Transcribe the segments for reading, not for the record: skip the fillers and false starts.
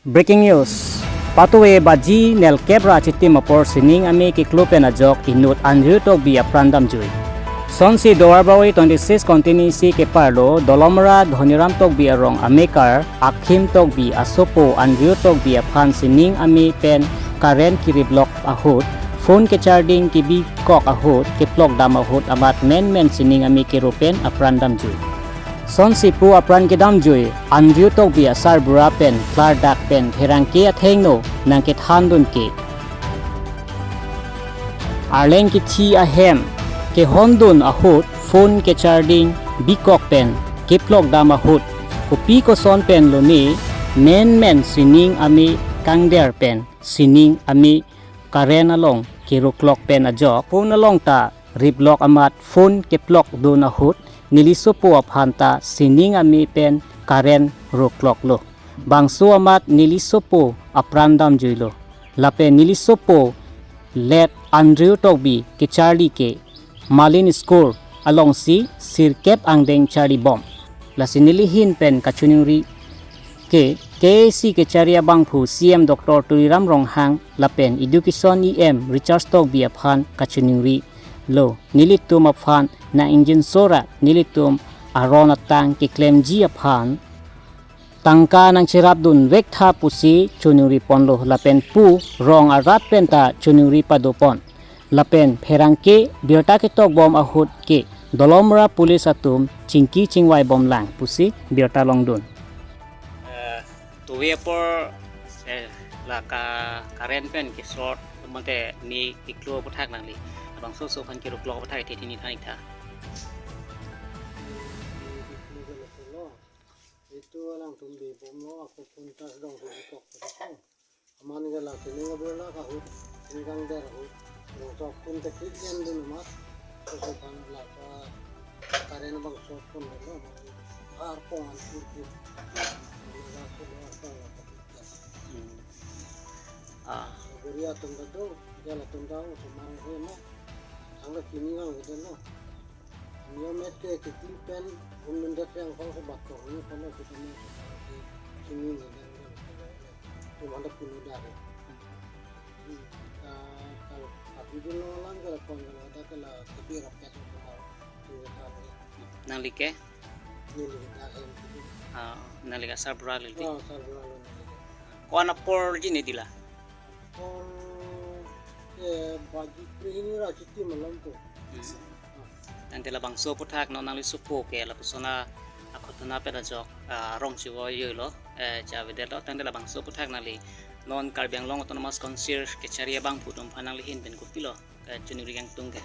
Breaking news. Patuwe baji nel kebra chiti mapor sining ami ki klupen ajok inut anju tok bi aprandam jui. Sonsi February 26 contingency ke parlo dolomra dhoniram tok bi arong amekar akhim tok bi asopo anju tok bi aphan sining ami pen current kiri block ahut phone ke charging ki bi kok ahut ke plok dam ahut amat men sining ami ke rupen aprandam jui. Sonsi pu apran ke dam jui anju tok bi asar bura pen klar dak pen therang ke athengno nang ke thandun ke arleng ki thi ahem ke hondun ahut phone ke charging bikok pen ke plok dam ahut kopi ko son pen loni men sining ami kangder pen sining ami karen along ke ro clock pen ajok phone along ta riblok amat phone ke plok don ahut nilisopo aphanta sining ami pen karen ro clock lo bangso amat nilisopo aprandam juilo lape nilisopo let Andrew Togbi ke Charlie ke Malin score along si sirkep angdeng Charlie bomb la sinilihin pen kachuningri ke si ke charia bangphu CM Dr. Turiram Ronghang lapen education EM Richard Togbi aphan kachuningri lo nilitum aphan na engine sora nilitum aron atang ke claim ji aphan tangka nang chirap dun vektha pusi chunuri ponlo lapen pu rong arat penta chunuri padopon lapen pherangke biota ke tok bom ahut ke dolomra police atum chingki chingwai bom lang pusi biota longdun tuwe por la karen pen ke short monte ni iklo puthak nangli abang so kan ke ruklo puthak te tini thanik tha itu lang tumbi pomlo aku puntas dong tu kok tu aman gala kini ngabola ka hut ingkang dar hut dong sok pun te kian dun mat so kan la ka karen bang sok pun lo har pon kurku la ko la ka beria tum do gala tum dau semang he ma angga kini ngang gitu no yo mete ke timpen mendet yang kalau sebat kok ini kalau kita ni sini ni tu mana pun dah kalau tapi dulu lang kalau pun ada kalau tapi rakyat tu nang like ni dah nang like sabra lilti sabra ko ana por jini dila baju ini lah cuti malam tu nanti labang so puthak no nang lisupo ke la pusona akhotna pera jok rong chiwo yelo cha vedelo tang labang so puthak nali non karbyang long autonomous concierge ke charia bang pudum phanang lihin ben kupilo ka chunuri yang tungke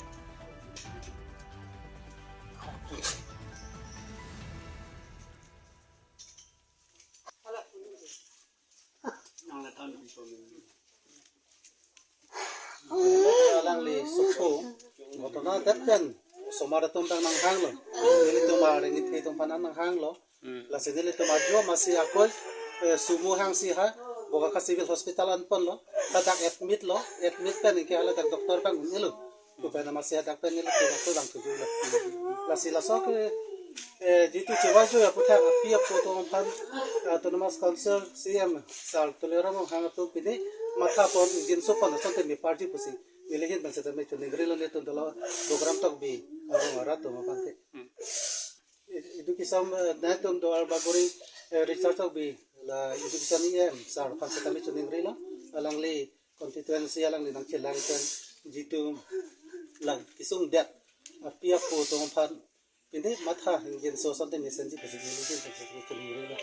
lang li supo autonomous kan somara tumpang nang hang lo ini tumar ini hitung panan nang hang lo la sini tumar jo masih akol sumu hang si ha boga ka civil hospital an pon lo tadak admit pen ke ala tak doktor pang ini lo supaya masih ada pen ini doktor bang tuju lo la sila sok jitu cewa jo ya putar pia foto pan autonomous council CM sal toleram hang tu pini mata pon jin so pon sonte mi party pusi Nilihin ban sa tamay chunigri lo nito dalawa program tok bi arong arat to mapante education natum do albagori research tok bi la education em sar pan sa tamay chunigri lo alang li constituency alang li nang chilang ten jitu lang kisung det apia po to pan pindi matha ngin so something ni senji kasi nilihin ban sa chunigri lo